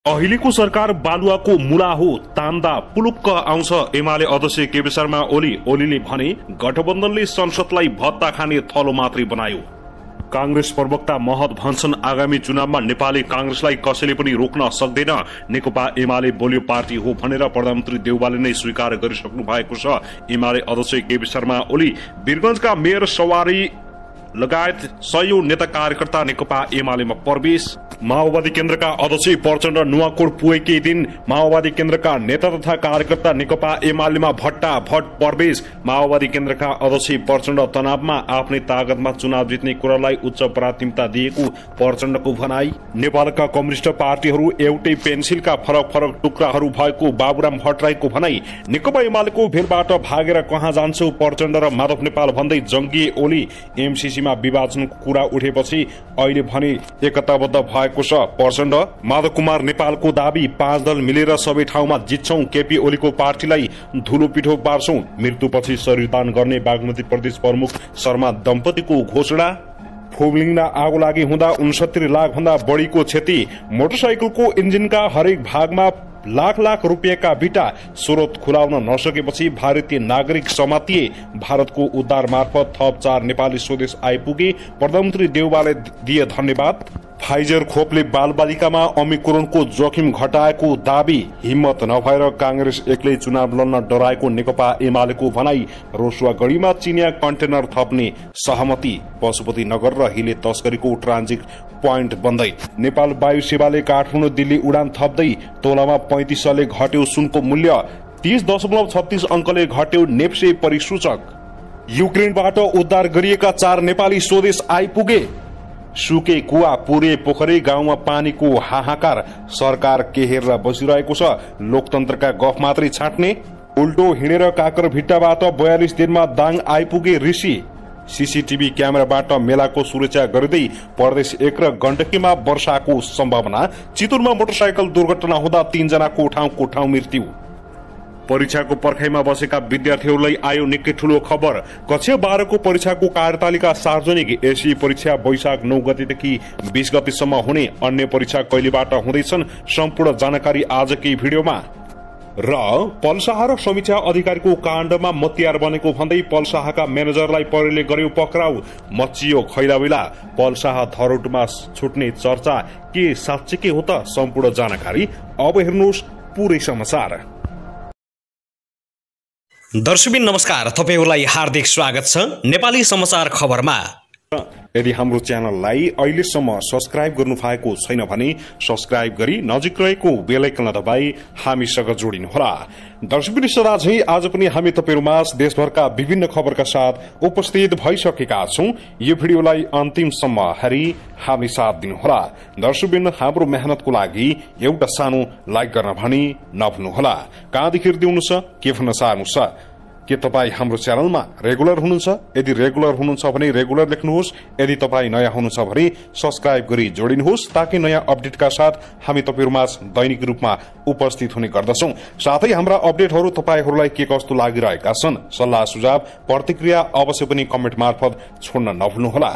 अहिलेको सरकार बालुवाको मुला हो, तान्दा पुलुक्क आउँछ एमाले अध्यक्ष केपी शर्मा ओलीले भने गठबन्धनले संसदलाई भत्ता खाने थलो मात्रै बनायो। कांग्रेस प्रवक्ता महत भन्छन् आगामी चुनावमा नेपाली कांग्रेसलाई कसैले पनि रोक्न सक्दैन। नेकपा एमाले बलियो पार्टी हो भनेर प्रधानमन्त्री देउवाले नै स्वीकार गरिसक्नु भएको छ। एमाले अध्यक्ष केपी शर्मा ओली वीरगंजका मेयर सवारी लगायत सयौं नेता कार्यकर्ता नेकपा एमालेमा प्रवेश। माओवादी केन्द्रका अध्यक्ष प्रचण्ड नुवाकोट पुगेकै दिन माओवादी केन्द्रका नेता तथा कार्यकर्ता नेकपा एमालेमा भट्टाभट प्रवेश। माओवादी केन्द्रका अध्यक्ष प्रचण्ड तनावमा आफ्नै ताकतमा चुनाव जित्ने कुरालाई उच्च प्राथमिकता दिएको प्रचण्डको भनाई। नेपालका कम्युनिष्ट पार्टीहरू एउटै पेन्सिलका फरक फरक टुक्राहरू भएको बाबुराम भट्टराईको भनाई। नेकपा एमालेको भेलबाट भागेर कहाँ जान्छौ प्रचण्ड र माधव नेपाल भन्दै जंगिए ओली। एमसीसीमा विभाजनको कुरा उठेपछि अहिले भने एकताबद्ध भएको छ प्रचण्ड। माधव कुमार नेपालको दाबी 5 दल मिलेर सबै ठाउँमा जित्छौं, केपी ओलीको पार्टीलाई धुलो पिठो पार्छौं। मृत्युपछि शरीरदान गर्ने बागमती प्रदेश प्रमुख शर्मा दम्पतिको घोषणा। फोबलिङमा आगो लागि हुँदा 69 लाख भन्दा बढीको क्षति। मोटरसाइकलको इन्जिनका हरेक भागमा लाख रुपियाँका बिटा। स्रोत खुलाउन नसकेपछि भारतीय नागरिक समातिए। भारतको उद्धार मार्फत थप 4 नेपाली स्वदेश आइपुगे। प्रधानमन्त्री देउवाले दिए धन्यवाद। फाइजर खोपले बालबालिकामा ओमिक्रोनको जोखिम घटाएको दावी। हिम्मत नभएर कांग्रेस एक्लै चुनाव लड्न डराएको नेकपा एमालेको भनाई। रोसुवागढीमा चिनिया कन्टेनर थप्ने सहमति। पशुपति नगर र हिले तस्करीको ट्रान्जिट प्वाइन्ट बन्दै। नेपाल वायु सेवाले काठमाडौँ दिल्ली उडान थप्दै। तोलामा 35 ले घट्यो सुनको मूल्य। 30.36 अंकले घट्यो नेप्से परिसूचक। युक्रेनबाट उद्धार गरिएका 4 नेपाली स्वदेश आइपुगे। सुके कुवा पुरे पोखरी गाउँमा पानीको हाहाकार। सरकार के हेरेर बसिरहेको छ? लोकतन्त्रका गफ मात्रै छाट्ने। उल्टो हिँडेर काकर भिट्टाबाट 42 दिनमा दाङ आइपुगे ऋषि। सीसीटीभी क्यामेराबाट मेलाको सुरक्षा गर्दै प्रदेश 1 र गण्डकीमा वर्षाको सम्भावना। चितुरमा मोटरसाइकल दुर्घटना हुँदा 3 जनाको ठाउँको ठाउँ मृत्यु। परीक्षाको पर्खाइमा बसेका विद्यार्थीहरूलाई आयो निकै ठूलो खबर। कक्षा 12 को परीक्षाको कार्यतालिका सार्वजनिक। एसी परीक्षा वैशाख 9 गतेदेखि 20 गतेसम्म हुने। अन्य परीक्षा कहिलेबाट हुँदैछन्? सम्पूर्ण जानकारी आजकै भिडियोमा। र पलसाहा र समीक्षा अधिकारीको काण्डमा मतियार बनेको भन्दै पलसाहाका म्यानेजरलाई प्रहरीले गर्यो पक्राउ। मचियो खैलाबैला। पलसाहा धरोटमा छुट्ने चर्चा के साँच्चै हो त? सम्पूर्ण जानकारी अब हेर्नुहोस् पुरै समाचार। दर्शकबिन नमस्कार, तपाईहरुलाई हार्दिक स्वागत छ नेपाली समाचार खबरमा। यदि हाम्रो च्यानललाई अहिलेसम्म सब्स्क्राइब गर्नु भएको छैन भने सब्स्क्राइब गरी नजिक रहेको बेल आइकन दबाई हामीसँग जोडिनुहोला। दर्शकबिन सदा झै आज पनि हामी तपाईहरुमाझ देशभरका विभिन्न खबरका साथ उपस्थित भइसकेका छौं। यो भिडियोलाई अन्तिमसम्म हेरी हामी साथ दिनुहोला। दर्शकबिन हाम्रो मेहनतको लागि एउटा सानो लाइक गर्न भनी नभुल्नुहोला। कहाँदेखि हेर्दै हुनुहुन्छ, के भन्न चाहनुहुन्छ? के तपाई हाम्रो च्यानलमा रेगुलर हुनुहुन्छ? यदि रेगुलर हुनुहुन्छ भने रेगुलर लेख्नुहोस्। यदि तपाई नयाँ हुनुहुन्छ भने सब्स्क्राइब गरी जोडिनुहोस् ताकि नयाँ अपडेटका साथ हामी तपाईहरुमाझ दैनिक रूपमा उपस्थित हुने गर्दछौं। साथै हाम्रा अपडेटहरू तपाईहरुलाई के कस्तो लागिरहेका छन्, सल्लाह सुझाव प्रतिक्रिया अवश्य पनि कमेन्ट मार्फत छोड्न नभुल्नुहोला।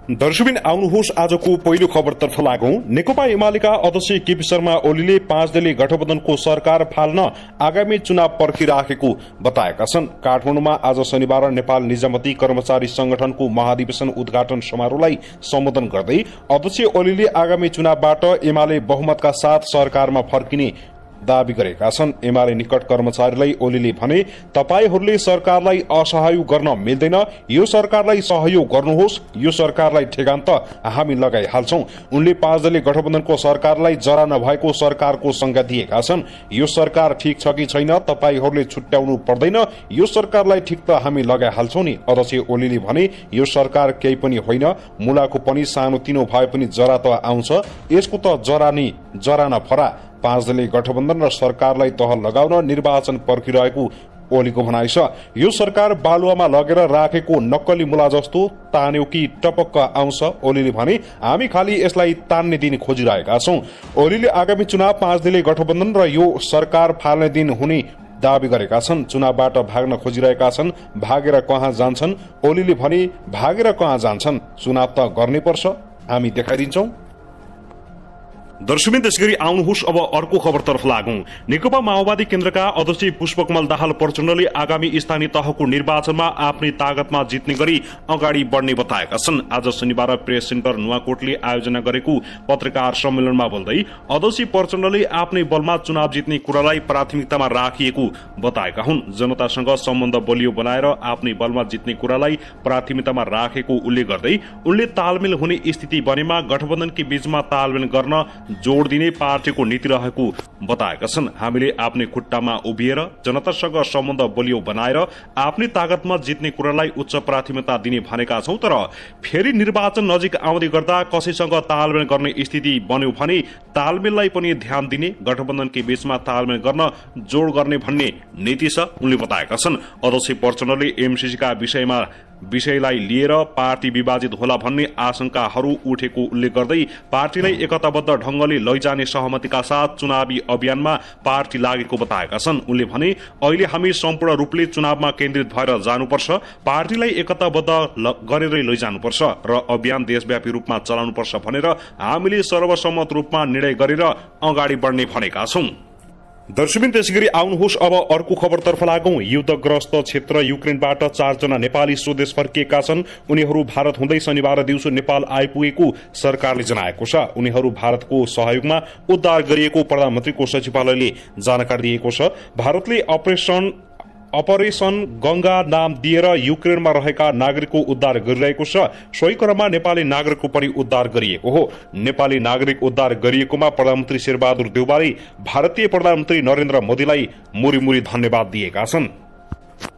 दर्शकबिन आउनुहोस् आजको पहिलो खबरतर्फ लागौं। नेकपा एमालेका अध्यक्ष केपी शर्मा ओलीले 5 दलीय गठबन्धनको सरकार फाल्न आगामी चुनाव पर्खिराखेको बताएका छन्। काठमाडौँमा आज शनिबार नेपाल निजामती कर्मचारी संगठनको महाधिवेशन उद्घाटन समारोहलाई सम्बोधन गर्दै अध्यक्ष ओलीले आगामी चुनावबाट एमाले बहुमतका साथ सरकारमा फर्किने दावी गरेका छन्। एमाले निकट कर्मचारीलाई ओलीले भने तपाईहरूले सरकारलाई असहयोग गर्न मिल्दैन, यो सरकारलाई सहयोग गर्नुहोस्, यो सरकारलाई ठेगान त हामी लगाइहाल्छौं। उनले 5 दलीय गठबन्धनको सरकारलाई जरा नभएको सरकारको संज्ञा दिएका छन्। यो सरकार ठिक छ कि छैन तपाईहरूले छुट्याउनु पर्दैन, यो सरकारलाई ठिक त हामी लगाइहाल्छौं नि। अध्यक्ष ओलीले भने यो सरकार केही पनि होइन, मुलाको पनि सानोतिनो भए पनि जरा त आउँछ, यसको त जरा न फरा। 5 दलीय गठबन्धन र सरकारलाई तह लगाउन निर्वाचन पर्खिरहेको ओलीको भनाइ छ। यो सरकार बालुवामा लगेर राखेको नक्कली मुला जस्तो तान्यो कि टपक्क आउँछ। ओलीले भने हामी खाली यसलाई तान्ने दिन खोजिरहेका छौं। ओलीले आगामी चुनाव 5 दलीय गठबन्धन र यो सरकार फाल्ने दिन हुने दावी गरेका छन्। चुनावबाट भाग्न खोजिरहेका छन्, भागेर कहाँ जान्छन्? ओलीले भने भागेर कहाँ जान्छन्, चुनाव त गर्नै पर्छ, हामी देखाइदिन्छौं। दर्शकबिन त्यसगरी आउनुहोस् अब अर्को खबरतर्फ लागौं। नेकपा माओवादी केन्द्रका अध्यक्ष पुष्पकमल दाहाल प्रचण्डले आगामी स्थानीय तहको निर्वाचनमा आफ्नै तागतमा जित्ने गरी अगाडि बढ्ने बताएका छन्। आज शनिबार प्रेस सेन्टर नुवाकोटले आयोजना गरेको पत्रकार सम्मेलनमा बोल्दै अध्यक्ष प्रचण्डले आफ्नै बलमा चुनाव जित्ने कुरालाई प्राथमिकतामा राखिएको बताएका हुन्। जनतासँग सम्बन्ध बलियो बनाएर आफ्नै बलमा जित्ने कुरालाई प्राथमिकतामा राखेको उल्लेख गर्दै उनले तालमेल हुने स्थिति बनेमा गठबन्धनकी बीचमा तालमेल गर्न जोड़ दिने पार्टीको नीति रहेको बताएका छन्। हामीले आफ्नै खुट्टामा उभिएर जनतासँग सम्बन्ध बलियो बनाएर आफ्नै तागतमा जित्ने कुरालाई उच्च प्राथमिकता दिने भनेका छौं, तर फेरि निर्वाचन नजिक आउँदै गर्दा कसैसँग तालमेल गर्ने स्थिति बन्यो भने तालमेललाई पनि ध्यान दिने, गठबन्धनकै बीचमा तालमेल गर्न जोड़ गर्ने भन्ने नीति छ उनले बताएका छन्। अध्यक्ष प्रचण्डले एमसीसीका विषयलाई लिएर पार्टी विभाजित होला भन्ने आशंकाहरू उठेको उल्लेख गर्दै पार्टीलाई एकताबद्ध ढंगले लैजाने सहमतिका साथ चुनावी अभियानमा पार्टी लागेको बताएका छन्। उनले भने अहिले हामी सम्पूर्ण रूपले चुनावमा केन्द्रित भएर जानुपर्छ, पार्टीलाई एकताबद्ध गरेरै लैजानुपर्छ र अभियान देशव्यापी रूपमा चलाउनुपर्छ भनेर हामीले सर्वसम्मत रूपमा निर्णय गरेर अगाडि बढ्ने भनेका छौं। दर्शकबिन त्यसगरी आउनुहोस् अब अर्को खबरतर्फ लागौं। युद्धग्रस्त क्षेत्र युक्रेनबाट 4 जना नेपाली स्वदेश फर्किएका छन्। उनीहरू भारत हुँदै शनिबार दिउँसो नेपाल आइपुगेको सरकारले जनाएको छ। उनीहरू भारतको सहयोगमा उद्धार गरिएको प्रधानमन्त्रीको सचिवालयले जानकारी दिएको छ। भारतले अपरेशन गंगा नाम दिएर युक्रेनमा रहेका नागरिकको उद्धार गरिरहेको छ। सोही क्रममा नेपाली नागरिकको पनि उद्धार गरिएको हो। नेपाली नागरिक उद्धार गरिएकोमा प्रधानमन्त्री शेरबहादुर देउवाले भारतीय प्रधानमन्त्री नरेन्द्र मोदीलाई मुरी धन्यवाद दिएका छन्।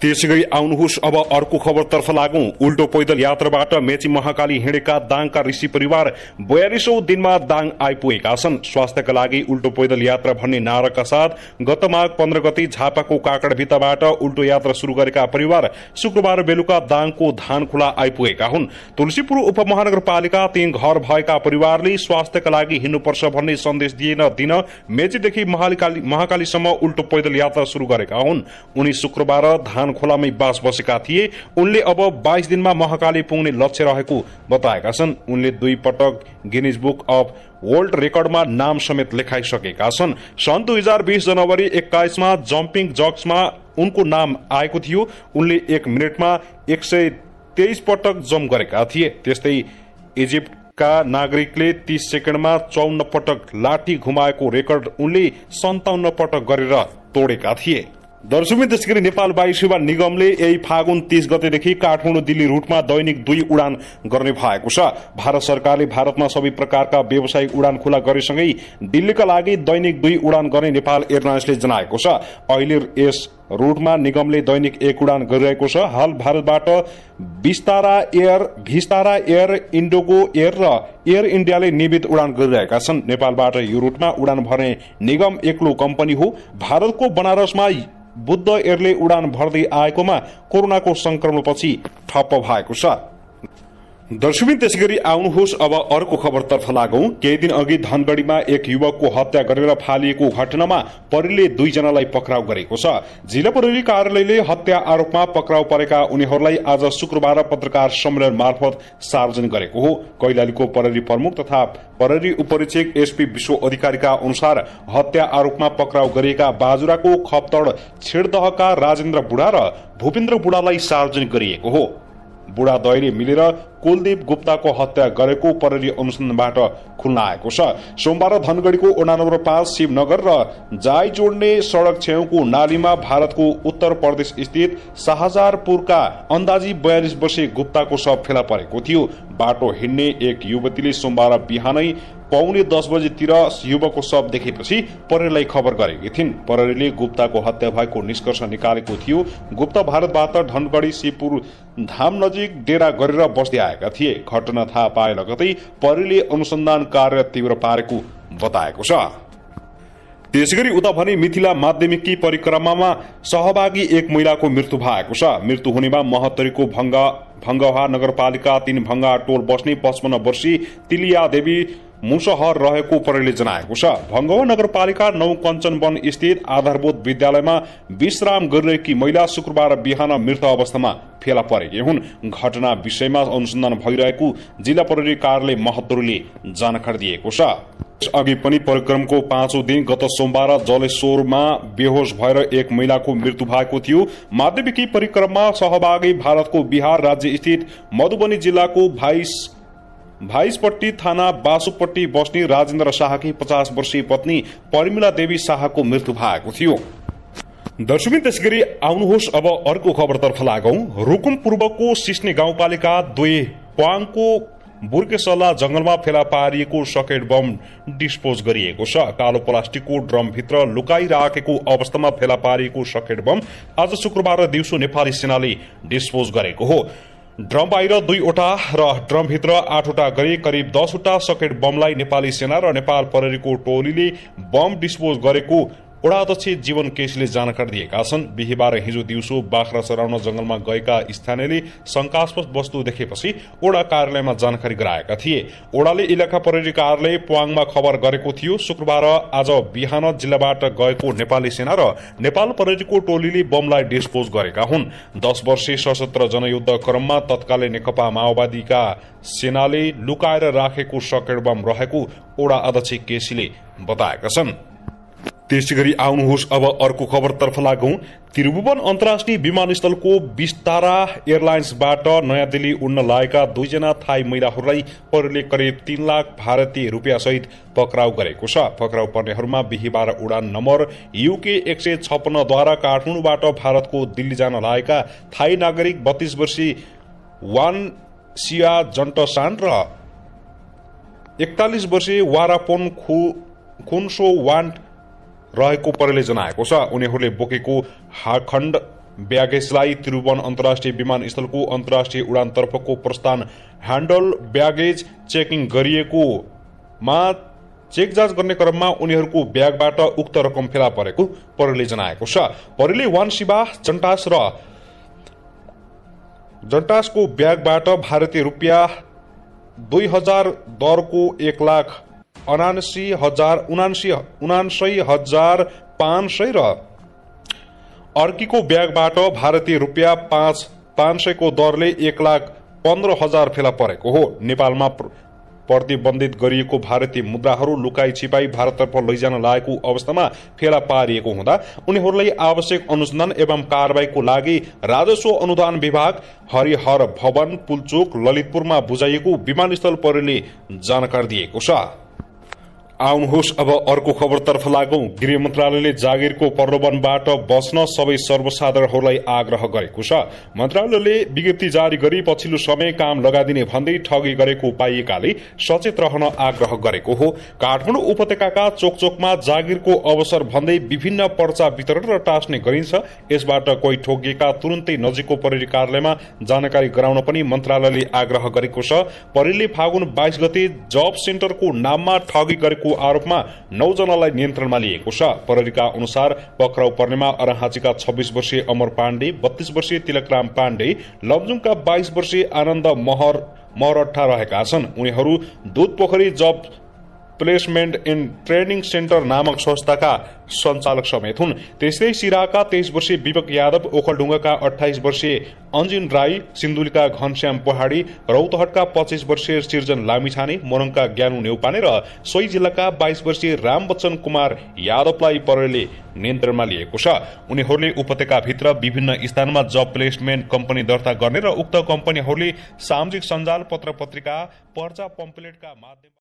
त्यसैगरी आउनुहोस् अब अर्को खबरतर्फ लागौं। उल्टो पैदल यात्राबाट मेची महाकाली हिँडेका दाङका ऋषि परिवार 42औं दिनमा दाङ आइपुगेका छन्। स्वास्थ्यका लागि उल्टो पैदल यात्रा भन्ने नाराका साथ गत माघ 15 गते झापाको काकडभित्ताबाट उल्टो यात्रा शुरू गरेका परिवार शुक्रबार बेलुका दाङको धानखोला आइपुगेका हुन्। तुलसीपुर उपमहानगरपालिका 3 घर भएका परिवारले स्वास्थ्यका लागि हिँड्नुपर्छ भन्ने सन्देश दिन मेचीदेखि महाकालीसम्म उल्टो पैदल यात्रा शुरू गरेका हुन्। उनी शुक्रबार खोलामै बास बसेका थिए। उनले अब 22 दिनमा महाकाली पुग्ने लक्ष्य रहेको बताएका छन्। उनले 2 पटक गिनिज बुक अफ वर्ल्ड रेकर्डमा नाम समेत लेखाइसकेका छन्। सन् 2020 जनवरी 21 मा जम्पिङ जक्समा उनको नाम आएको थियो। उनले 1 मिनेटमा 123 पटक जम्प गरेका थिए। त्यस्तै इजिप्टका नागरिकले 30 सेकेन्डमा 54 पटक लाठी घुमाएको रेकर्ड उनले 57 पटक गरेर तोडेका थिए। दर्शकबिन त्यसैगरी नेपाल वायु सेवा निगमले यही फागुन 30 गतेदेखि काठमाडौँ दिल्ली रूटमा दैनिक 2 उडान गर्ने भएको छ। भारत सरकारले भारतमा सबै प्रकारका व्यावसायिक उडान खुला गरेसँगै दिल्लीका लागि दैनिक 2 उडान गर्ने नेपाल एयरलाइन्सले जनाएको छ। अहिले यस रूटमा निगमले दैनिक 1 उडान गरिरहेको छ। हाल भारतबाट विस्तारा एयर, इन्डोगो एयर र एयर इन्डियाले नियमित उडान गरिरहेका छन्। नेपालबाट यो रूटमा उडान भर्ने निगम एक्लो कम्पनी हो। भारतको बनारसमा बुद्ध एयरले उडान भर्दै आएकोमा कोरोनाको संक्रमणपछि ठप्प भएको छ। दर्शकबिन त्यसैगरी आउनुहोस् अब अर्को खबरतर्फ लागौं। केही दिन अघि धनगढ़ीमा एक युवकको हत्या गरेर फालिएको घटनामा प्रहरीले 2 जनालाई पक्राउ गरेको छ। जिल्ला प्रहरी कार्यालयले हत्या आरोपमा पक्राउ परेका उनीहरूलाई आज शुक्रबार पत्रकार सम्मेलन मार्फत सार्वजनिक गरेको हो। कैलालीको प्रहरी प्रमुख तथा प्रहरी उपरीक्षक एसपी विश्व अधिकारीका अनुसार हत्या आरोपमा पक्राउ गरिएका बाजुराको खपतड छेडदहका राजेन्द्र बुढा र भूपेन्द्र बुढालाई सार्वजनिक गरिएको हो। बुढा दयले मिलेर कुलदीप गुप्ताको हत्या गरेको प्रहरी अनुसन्धानबाट खुल्न आएको छ। सोमबार धनगढ़ीको वडा नम्बर 5 शिवनगर र जाई जोड्ने सड़क छेउको नालीमा भारतको उत्तर प्रदेश स्थित शाहजारपुरका अन्दाजी 42 वर्षीय गुप्ताको शव फेला परेको थियो। बाटो हिँड्ने एक युवतीले सोमबार बिहानै 9:45 बजेतिर युवकको शव देखेपछि प्रहरीलाई खबर गरेकी थिइन्। प्रहरीले गुप्ताको हत्या भएको निष्कर्ष निकालेको थियो। गुप्ता भारतबाट धनगढ़ी शिवपुर धाम नजिक डेरा गरेर बस्दै आएका थिए। घटना थाहा पाए लगतै प्रहरीले अनुसन्धान कार्य तीव्र पारेको बताएको छ। त्यसैगरी उता भने मिथिला माध्यमिकी परिक्रमामा सहभागी एक महिलाको मृत्यु भएको छ। मृत्यु हुनेमा महोत्तरीको भंगहा नगरपालिका 3 भंगा टोल बस्ने 55 वर्षीय तिलिया देवी मुसहर रहेको प्रहरीले जनाएको छ। भंगवा नगरपालिका 9 कञ्चनवन स्थित आधारभूत विद्यालयमा विश्राम गरिरहेकी महिला शुक्रबार बिहान मृत अवस्थामा फेला परेकी हुन्। घटना विषयमा अनुसन्धान भइरहेको जिल्ला प्रहरी कार्यालय महोत्तरीले जानकारी दिएको छ। अघि पनि परिक्रमको 5औं दिन गत सोमबार जलेश्वरमा बेहोस भएर एक महिलाको मृत्यु भएको थियो। माध्यमिकी परिक्रममा सहभागी भारतको बिहार राज्य स्थित मधुबनी जिल्लाको भाइसपट्टी थाना बासुपट्टी बस्ने राजेन्द्र शाहकी 50 वर्षीय पत्नी परिमिला देवी शाहको मृत्यु भएको थियो। दर्शकबिन त्यसैगरी आउनुहोस् अब अर्को खबरतर्फ लागौं। रुकुम पूर्वको सिस्ने गाउँपालिका 2 प्वाङको बुर्केसल्ला जंगलमा फेला पारिएको सकेट बम डिस्पोज गरिएको छ। कालो प्लास्टिकको ड्रमभित्र लुकाइराखेको अवस्थामा फेला पारिएको सकेट बम आज शुक्रबार दिउँसो नेपाली सेनाले डिस्पोज गरेको हो। ड्रम बाहिर 2वटा र ड्रमभित्र 8वटा गरी करिब 10वटा सकेट बमलाई नेपाली सेना र नेपाल प्रहरीको टोलीले बम डिस्पोज गरेको ओडा अध्यक्ष जीवन केसीले जानकारी दिएका छन्। बिहिबार हिजो दिउँसो बाख्रा चराउन जंगलमा गएका स्थानीयले शंकास्पद वस्तु देखेपछि ओडा कार्यालयमा जानकारी गराएका थिए। ओडाले इलाका प्रहरी कार्यालय प्वाङमा खबर गरेको थियो। शुक्रबार आज बिहान जिल्लाबाट गएको नेपाली सेना र नेपाल प्रहरीको टोलीले बमलाई डिस्पोज गरेका हुन्। 10 वर्षीय सशस्त्र जनयुद्ध क्रममा तत्कालीन नेकपा माओवादीका सेनाले लुकाएर राखेको सकेट बम रहेको ओडा अध्यक्ष केसीले बताएका छन्। त्यसैगरी आउनुहोस् अब अर्को खबरतर्फ लागौं। त्रिभुवन अन्तर्राष्ट्रिय विमानस्थलको विस्तारा एयरलाइन्सबाट नयाँ दिल्ली उड्न लागेका 2 जना थाई महिलाहरूलाई प्रहरीले करिब 3 लाख भारतीय रुपियाँ सहित पक्राउ गरेको छ। पक्राउ पर्नेहरूमा बिहिबार उडान नम्बर UK 156 द्वारा काठमाडौँबाट भारतको दिल्ली जान लागेका थाई नागरिक 32 वर्षीय वान सिया जन्टसान र 41 वर्षीय वारापोन खुन्सो वान रहेको प्रहरीले जनाएको छ। उनीहरूले बोकेको खण्ड ब्यागेजलाई त्रिभुवन अन्तर्राष्ट्रिय विमानस्थलको अन्तर्राष्ट्रिय उडानतर्फको प्रस्थान ह्यान्डल ब्यागेज चेकिङ गरिएकोमा चेक जाँच गर्ने क्रममा उनीहरूको ब्यागबाट उक्त रकम फेला परेको प्रहरीले जनाएको छ। प्रहरीले वान शिवा जन्टासको ब्यागबाट भारतीय रुपियाँ 2000 दरको 1,79,500 र अर्कीको ब्यागबाट भारतीय रुपियाँ 500 को दरले 1,15,000 फेला परेको हो। नेपालमा प्रतिबन्धित गरिएको भारतीय मुद्राहरू लुकाई छिपाई भारततर्फ लैजान लागेको अवस्थामा फेला पारिएको हुँदा उनीहरूलाई आवश्यक अनुसन्धान एवं कारबाहीको लागि राजस्व अनुदान विभाग हरिहर भवन पुलचोक ललितपुरमा बुझाइएको विमानस्थल प्रहरीले जानकारी दिएको छ। आउनुहोस् अब अर्को खबरतर्फ लागौं। गृह मन्त्रालयले जागिरको प्रलोभनबाट बच्न सबै सर्वसाधारणहरूलाई आग्रह गरेको छ। मन्त्रालयले विज्ञप्ति जारी गरी पछिल्लो समय काम लगाइदिने भन्दै ठगी गरेको पाइएकाले सचेत रहन आग्रह गरेको हो। काठमाडौँ उपत्यकाका चोकचोकमा जागिरको अवसर भन्दै विभिन्न पर्चा वितरण र टाँस्ने गरिन्छ। यसबाट कोही ठोगिएका तुरुन्तै नजिकको प्रहरी कार्यालयमा जानकारी गराउन पनि मन्त्रालयले आग्रह गरेको छ। प्रहरीले फागुन 22 गते जब सेन्टरको नाममा ठगी गरेको आरोपमा 9 जनालाई नियन्त्रणमा लिएको छ। प्रहरीका अनुसार पक्राउ पर्नेमा अराहाजीका 26 वर्षीय अमर पाण्डे, 32 वर्षीय तिलकराम पाण्डे, लमजुङका 22 वर्षीय आनन्द महरठा रहेका छन्। उनीहरू Dudhpokhari job placement and training centre नामक संस्थाका सञ्चालक समेत हुन्। त्यस्तै सिराका 23 वर्षीय विवेक यादव, ओखलढुङ्गाका 28 वर्षीय अन्जिन राई, सिन्धुलीका घनश्याम पहाडी, रौतहटका 25 वर्षीय सिर्जन लामिछाने, मोरङका ज्ञानु नेउपाने र सोही जिल्लाका 22 वर्षीय रामबच्चन कुमार यादवलाई प्रहरीले नियन्त्रणमा लिएको छ। उनीहरूले उपत्यकाभित्र विभिन्न स्थानमा जब प्लेसमेन्ट कम्पनी दर्ता गर्ने र उक्त कम्पनीहरूले सामाजिक सञ्जाल, पत्र पत्रिका, पर्चा पम्पलेटका माध्यम